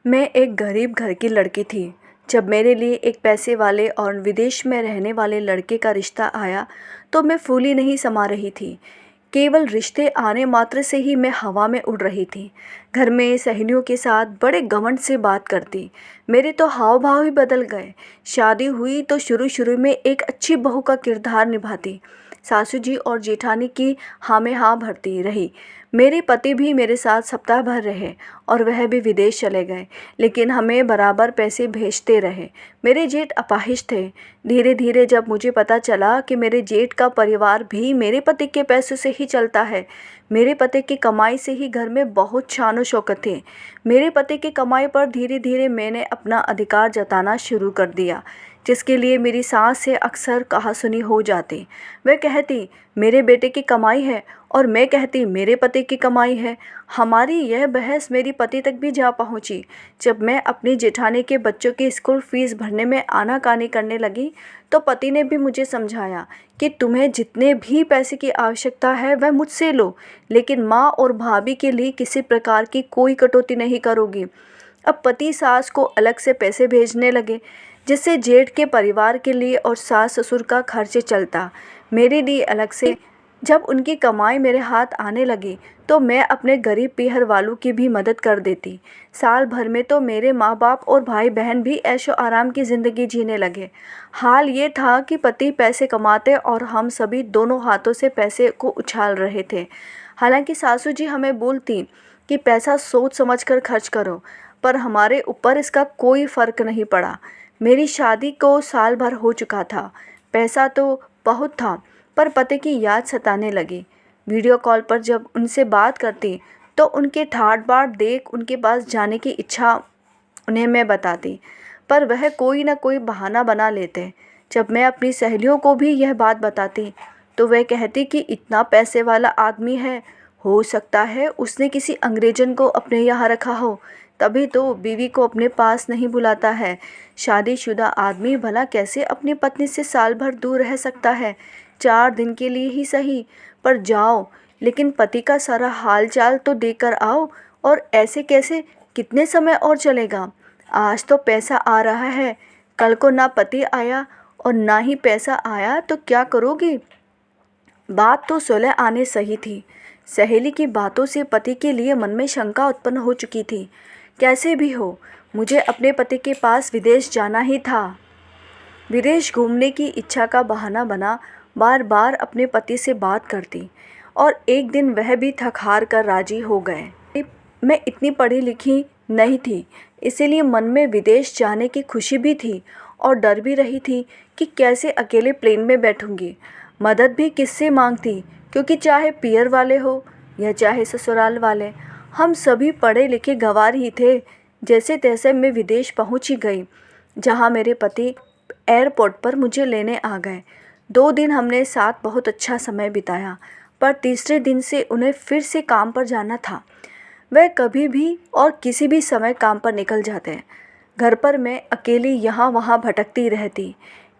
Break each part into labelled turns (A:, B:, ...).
A: मैं एक गरीब घर की लड़की थी। जब मेरे लिए एक पैसे वाले और विदेश में रहने वाले लड़के का रिश्ता आया तो मैं फूली नहीं समा रही थी। केवल रिश्ते आने मात्र से ही मैं हवा में उड़ रही थी। घर में सहेलियों के साथ बड़े घमंड से बात करती। मेरे तो हाव भाव ही बदल गए। शादी हुई तो शुरू शुरू में एक अच्छी बहू का किरदार निभाती। सासू जी और जेठानी की हाँ में हाँ भरती रही। मेरे पति भी मेरे साथ सप्ताह भर रहे और वह भी विदेश चले गए, लेकिन हमें बराबर पैसे भेजते रहे। मेरे जेठ अपाहिज थे। धीरे धीरे जब मुझे पता चला कि मेरे जेठ का परिवार भी मेरे पति के पैसों से ही चलता है, मेरे पति की कमाई से ही घर में बहुत शान शौकत थे, मेरे पति की कमाई पर धीरे धीरे मैंने अपना अधिकार जताना शुरू कर दिया, जिसके लिए मेरी सास से अक्सर कहासुनी हो जाती। वह कहती मेरे बेटे की कमाई है और मैं कहती मेरे पति की कमाई है। हमारी यह बहस मेरी पति तक भी जा पहुंची। जब मैं अपनी जेठानी के बच्चों की स्कूल फीस भरने में आनाकानी करने लगी तो पति ने भी मुझे समझाया कि तुम्हें जितने भी पैसे की आवश्यकता है वह मुझसे लो, लेकिन माँ और भाभी के लिए किसी प्रकार की कोई कटौती नहीं करोगी। अब पति सास को अलग से पैसे भेजने लगे, जिससे जेठ के परिवार के लिए और सास ससुर का खर्च चलता। मेरे लिए अलग से जब उनकी कमाई मेरे हाथ आने लगी तो मैं अपने गरीब पीहर वालों की भी मदद कर देती। साल भर में तो मेरे माँ बाप और भाई बहन भी ऐशो आराम की ज़िंदगी जीने लगे। हाल ये था कि पति पैसे कमाते और हम सभी दोनों हाथों से पैसे को उछाल रहे थे। हालांकि सासू जी हमें बोलती कि पैसा सोच समझ कर खर्च करो, पर हमारे ऊपर इसका कोई फ़र्क नहीं पड़ा। मेरी शादी को साल भर हो चुका था। पैसा तो बहुत था, पर पति की याद सताने लगी। वीडियो कॉल पर जब उनसे बात करती तो उनके ठाट बाट देख उनके पास जाने की इच्छा उन्हें मैं बताती, पर वह कोई ना कोई बहाना बना लेते। जब मैं अपनी सहेलियों को भी यह बात बताती तो वह कहती कि इतना पैसे वाला आदमी है, हो सकता है उसने किसी अंग्रेजन को अपने यहाँ रखा हो, तभी तो बीवी को अपने पास नहीं बुलाता है। शादीशुदा आदमी भला कैसे अपनी पत्नी से साल भर दूर रह सकता है? 4 दिन के लिए ही सही, पर जाओ, लेकिन पति का सारा हाल चाल तो देकर आओ। और ऐसे कैसे कितने समय और चलेगा? आज तो पैसा आ रहा है, कल को ना पति आया और ना ही पैसा आया तो क्या करोगी? बात तो सुलह आने सही थी। सहेली की बातों से पति के लिए मन में शंका उत्पन्न हो चुकी थी। कैसे भी हो, मुझे अपने पति के पास विदेश जाना ही था। विदेश घूमने की इच्छा का बहाना बना बार बार अपने पति से बात करती और एक दिन वह भी थक हार कर राजी हो गए। मैं इतनी पढ़ी लिखी नहीं थी, इसीलिए मन में विदेश जाने की खुशी भी थी और डर भी रही थी कि कैसे अकेले प्लेन में बैठूंगी। मदद भी किससे मांगती, क्योंकि चाहे पियर वाले हो या चाहे ससुराल वाले, हम सभी पढ़े लिखे गंवार ही थे। जैसे तैसे मैं विदेश पहुंच ही गई, जहां मेरे पति एयरपोर्ट पर मुझे लेने आ गए। 2 दिन हमने साथ बहुत अच्छा समय बिताया, पर तीसरे दिन से उन्हें फिर से काम पर जाना था। वह कभी भी और किसी भी समय काम पर निकल जाते। घर पर मैं अकेली यहाँ वहाँ भटकती रहती।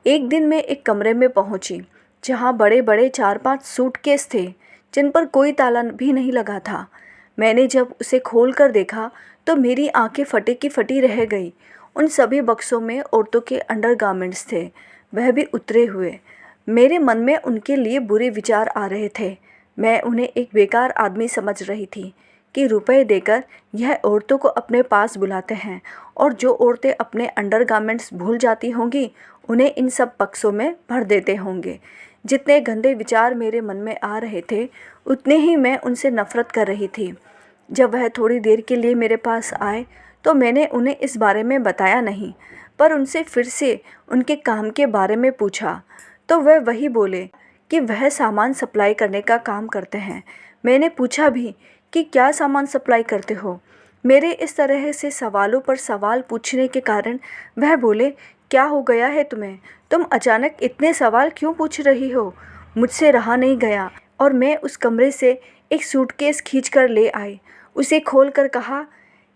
A: एक दिन मैं एक कमरे में पहुँची जहाँ बड़े बड़े 4-5 सूटकेस थे, जिन पर कोई ताला भी नहीं लगा था। मैंने जब उसे खोल कर देखा तो मेरी आंखें फटी की फटी रह गई। उन सभी बक्सों में औरतों के अंडरगारमेंट्स थे, वह भी उतरे हुए। मेरे मन में उनके लिए बुरे विचार आ रहे थे। मैं उन्हें एक बेकार आदमी समझ रही थी कि रुपए देकर यह औरतों को अपने पास बुलाते हैं, और जो औरतें अपने अंडरगारमेंट्स भूल जाती होंगी उन्हें इन सब बक्सों में भर देते होंगे। जितने गंदे विचार मेरे मन में आ रहे थे, उतने ही मैं उनसे नफ़रत कर रही थी। जब वह थोड़ी देर के लिए मेरे पास आए तो मैंने उन्हें इस बारे में बताया नहीं, पर उनसे फिर से उनके काम के बारे में पूछा तो वह वही बोले कि वह सामान सप्लाई करने का काम करते हैं। मैंने पूछा भी कि क्या सामान सप्लाई करते हो? मेरे इस तरह से सवालों पर सवाल पूछने के कारण वह बोले, क्या हो गया है तुम्हें? तुम अचानक इतने सवाल क्यों पूछ रही हो? मुझसे रहा नहीं गया और मैं उस कमरे से एक सूटकेस खींच कर ले आई। उसे खोल कर कहा,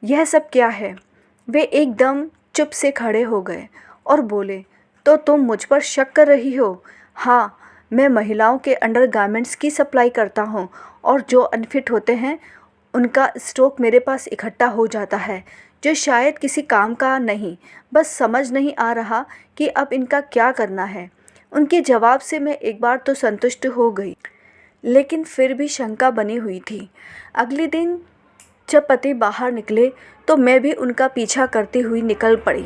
A: यह सब क्या है? वे एकदम चुप से खड़े हो गए और बोले, तो तुम मुझ पर शक कर रही हो? हाँ, मैं महिलाओं के अंडरगारमेंट्स की सप्लाई करता हूँ और जो अनफिट होते हैं उनका स्टॉक मेरे पास इकट्ठा हो जाता है। जो शायद किसी काम का नहीं, बस समझ नहीं आ रहा कि अब इनका क्या करना है। उनके जवाब से मैं एक बार तो संतुष्ट हो गई, लेकिन फिर भी शंका बनी हुई थी। अगले दिन जब पति बाहर निकले तो मैं भी उनका पीछा करती हुई निकल पड़ी।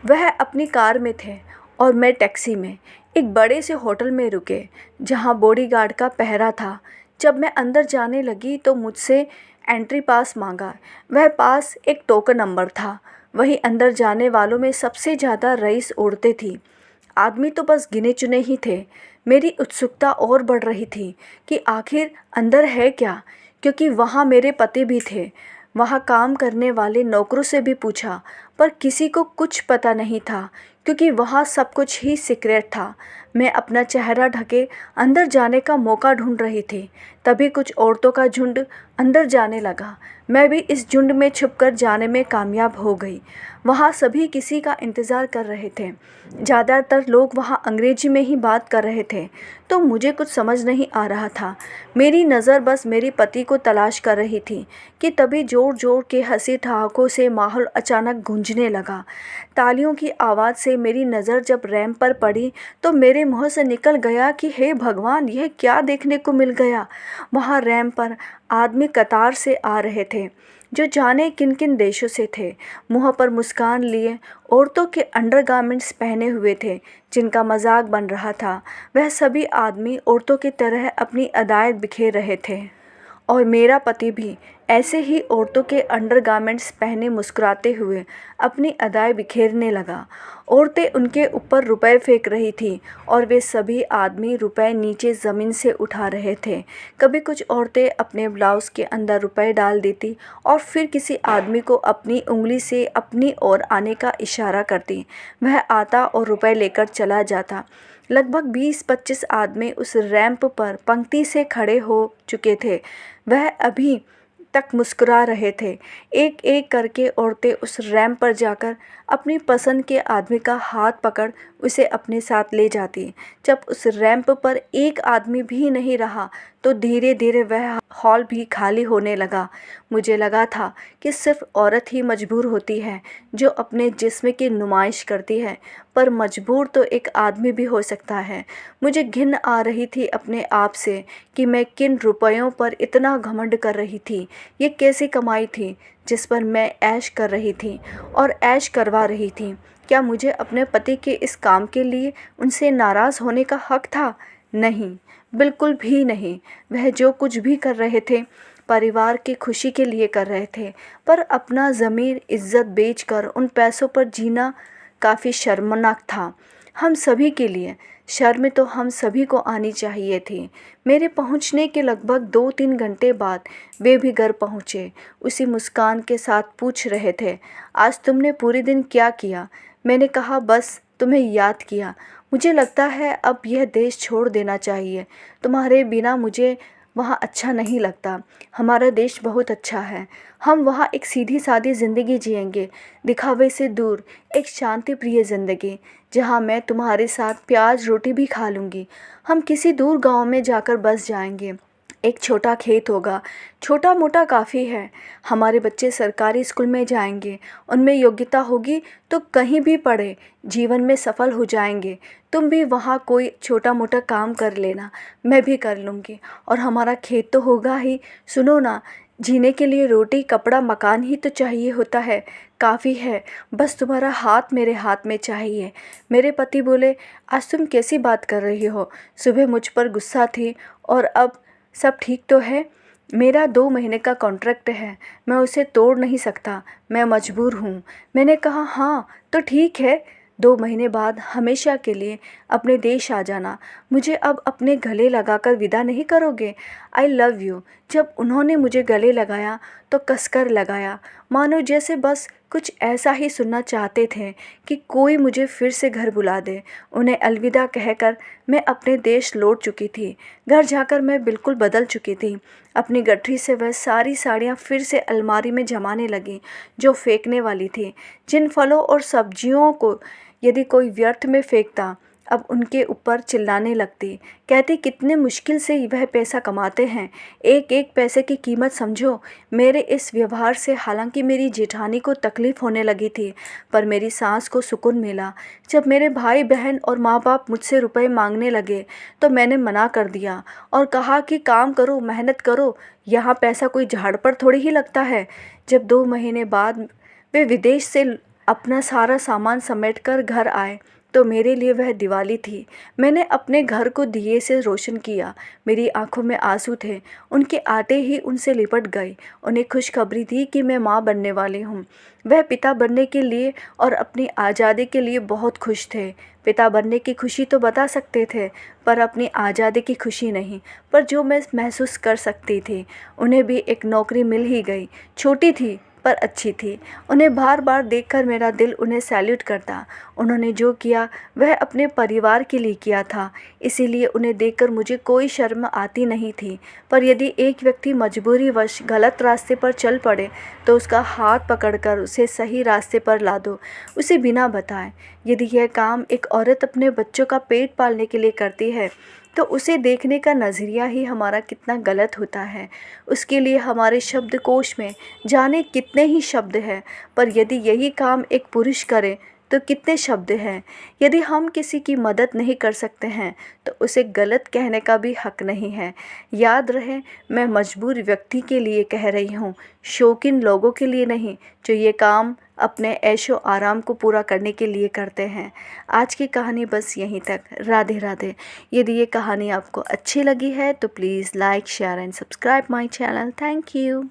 A: वह अपनी कार में थे और मैं टैक्सी में। एक बड़े से होटल में रुके जहां बॉडीगार्ड का पहरा था। जब मैं अंदर जाने लगी तो मुझसे एंट्री पास मांगा। वह पास एक टोकन नंबर था। वहीं अंदर जाने वालों में सबसे ज़्यादा रईस औरतें थीं। आदमी तो बस गिने चुने ही थे। मेरी उत्सुकता और बढ़ रही थी कि आखिर अंदर है क्या, क्योंकि वहाँ मेरे पति भी थे। वहाँ काम करने वाले नौकरों से भी पूछा, पर किसी को कुछ पता नहीं था, क्योंकि वहाँ सब कुछ ही सीक्रेट था। मैं अपना चेहरा ढके अंदर जाने का मौका ढूंढ रही थी। तभी कुछ औरतों का झुंड अंदर जाने लगा। मैं भी इस झुंड में छुपकर जाने में कामयाब हो गई। वहाँ सभी किसी का इंतज़ार कर रहे थे। ज़्यादातर लोग वहाँ अंग्रेजी में ही बात कर रहे थे, तो मुझे कुछ समझ नहीं आ रहा था। मेरी नज़र बस मेरे पति को तलाश कर रही थी कि तभी ज़ोर ज़ोर के हंसी ठहाकों से माहौल अचानक गूंजने लगा। तालियों की आवाज़ से मेरी नज़र जब रैंप पर पड़ी तो मेरे मुँह से निकल गया कि हे भगवान, यह क्या देखने को मिल गया। वहाँ रैंप पर आदमी कतार से आ रहे थे, जो जाने किन किन देशों से थे। मुँह पर मुस्कान लिए औरतों के अंडरगारमेंट्स पहने हुए थे, जिनका मजाक बन रहा था। वह सभी आदमी औरतों की तरह अपनी अदाएँ बिखेर रहे थे, और मेरा पति भी ऐसे ही औरतों के अंडरगारमेंट्स पहने मुस्कुराते हुए अपनी अदाएँ बिखेरने लगा। औरतें उनके ऊपर रुपए फेंक रही थी और वे सभी आदमी रुपए नीचे ज़मीन से उठा रहे थे। कभी कुछ औरतें अपने ब्लाउज़ के अंदर रुपए डाल देती और फिर किसी आदमी को अपनी उंगली से अपनी ओर आने का इशारा करती। वह आता और रुपए लेकर चला जाता। लगभग 20-25 आदमी उस रैंप पर पंक्ति से खड़े हो चुके थे। वह अभी तक मुस्कुरा रहे थे। एक एक करके औरतें उस रैंप पर जाकर अपनी पसंद के आदमी का हाथ पकड़ उसे अपने साथ ले जाती। जब उस रैंप पर एक आदमी भी नहीं रहा तो धीरे धीरे वह हॉल भी खाली होने लगा। मुझे लगा था कि सिर्फ औरत ही मजबूर होती है जो अपने जिस्म की नुमाइश करती है, पर मजबूर तो एक आदमी भी हो सकता है। मुझे घिन आ रही थी अपने आप से कि मैं किन रुपयों पर इतना घमंड कर रही थी। ये कैसी कमाई थी जिस पर मैं ऐश कर रही थी और ऐश करवा रही थी। क्या मुझे अपने पति के इस काम के लिए उनसे नाराज़ होने का हक था? नहीं, बिल्कुल भी नहीं। वह जो कुछ भी कर रहे थे परिवार की खुशी के लिए कर रहे थे, पर अपना ज़मीर इज़्ज़त बेचकर उन पैसों पर जीना काफ़ी शर्मनाक था हम सभी के लिए। शर्म तो हम सभी को आनी चाहिए थी। मेरे पहुंचने के लगभग 2-3 घंटे बाद वे भी घर पहुंचे। उसी मुस्कान के साथ पूछ रहे थे, आज तुमने पूरे दिन क्या किया? मैंने कहा, बस तुम्हें याद किया। मुझे लगता है अब यह देश छोड़ देना चाहिए। तुम्हारे बिना मुझे वहाँ अच्छा नहीं लगता। हमारा देश बहुत अच्छा है। हम वहाँ एक सीधी सादी ज़िंदगी जिएंगे, दिखावे से दूर, एक शांति प्रिय ज़िंदगी जहाँ मैं तुम्हारे साथ प्याज रोटी भी खा लूँगी। हम किसी दूर गांव में जाकर बस जाएंगे। एक छोटा खेत होगा, छोटा मोटा काफ़ी है। हमारे बच्चे सरकारी स्कूल में जाएंगे, उनमें योग्यता होगी तो कहीं भी पढ़े, जीवन में सफल हो जाएंगे। तुम भी वहाँ कोई छोटा मोटा काम कर लेना, मैं भी कर लूँगी, और हमारा खेत तो होगा ही। सुनो ना, जीने के लिए रोटी कपड़ा मकान ही तो चाहिए होता है, काफ़ी है। बस तुम्हारा हाथ मेरे हाथ में चाहिए। मेरे पति बोले, आज तुम कैसी बात कर रही हो? सुबह मुझ पर गुस्सा थी और अब सब ठीक तो है? मेरा 2 महीने का कॉन्ट्रैक्ट है, मैं उसे तोड़ नहीं सकता, मैं मजबूर हूँ। मैंने कहा, हाँ तो ठीक है, 2 महीने बाद हमेशा के लिए अपने देश आ जाना। मुझे अब अपने गले लगाकर विदा नहीं करोगे? I love you. जब उन्होंने मुझे गले लगाया तो कसकर लगाया, मानो जैसे बस कुछ ऐसा ही सुनना चाहते थे कि कोई मुझे फिर से घर बुला दे। उन्हें अलविदा कहकर मैं अपने देश लौट चुकी थी। घर जाकर मैं बिल्कुल बदल चुकी थी। अपनी गठरी से वह सारी साड़ियाँ फिर से अलमारी में जमाने लगी जो फेंकने वाली थी। जिन फलों और सब्जियों को यदि कोई व्यर्थ में फेंकता, अब उनके ऊपर चिल्लाने लगती। कहती कितने मुश्किल से वह पैसा कमाते हैं, एक एक पैसे की कीमत समझो। मेरे इस व्यवहार से हालांकि मेरी जेठानी को तकलीफ़ होने लगी थी, पर मेरी सास को सुकून मिला। जब मेरे भाई बहन और माँ बाप मुझसे रुपए मांगने लगे तो मैंने मना कर दिया और कहा कि काम करो, मेहनत करो, यहाँ पैसा कोई झाड़ पर थोड़ी ही लगता है। जब 2 महीने बाद वे विदेश से अपना सारा सामान समेटकर घर आए तो मेरे लिए वह दिवाली थी। मैंने अपने घर को दिए से रोशन किया। मेरी आंखों में आंसू थे। उनके आते ही उनसे लिपट गई। उन्हें खुशखबरी थी कि मैं माँ बनने वाली हूँ। वह पिता बनने के लिए और अपनी आज़ादी के लिए बहुत खुश थे। पिता बनने की खुशी तो बता सकते थे, पर अपनी आज़ादी की खुशी नहीं। पर जो मैं महसूस कर सकती थी, उन्हें भी एक नौकरी मिल ही गई। छोटी थी पर अच्छी थी। उन्हें बार बार देखकर मेरा दिल उन्हें सैल्यूट करता। उन्होंने जो किया वह अपने परिवार के लिए किया था, इसीलिए उन्हें देखकर मुझे कोई शर्म आती नहीं थी। पर यदि एक व्यक्ति मजबूरीवश गलत रास्ते पर चल पड़े तो उसका हाथ पकड़कर उसे सही रास्ते पर ला दो, उसे बिना बताए। यदि यह काम एक औरत अपने बच्चों का पेट पालने के लिए करती है तो उसे देखने का नज़रिया ही हमारा कितना गलत होता है। उसके लिए हमारे शब्दकोश में जाने कितने ही शब्द हैं, पर यदि यही काम एक पुरुष करे तो कितने शब्द हैं। यदि हम किसी की मदद नहीं कर सकते हैं तो उसे गलत कहने का भी हक नहीं है। याद रहे, मैं मजबूर व्यक्ति के लिए कह रही हूँ, शौकीन लोगों के लिए नहीं जो ये काम अपने ऐशो आराम को पूरा करने के लिए करते हैं। आज की कहानी बस यहीं तक। राधे राधे। यदि ये कहानी आपको अच्छी लगी है तो please like, share and subscribe my channel. Thank you.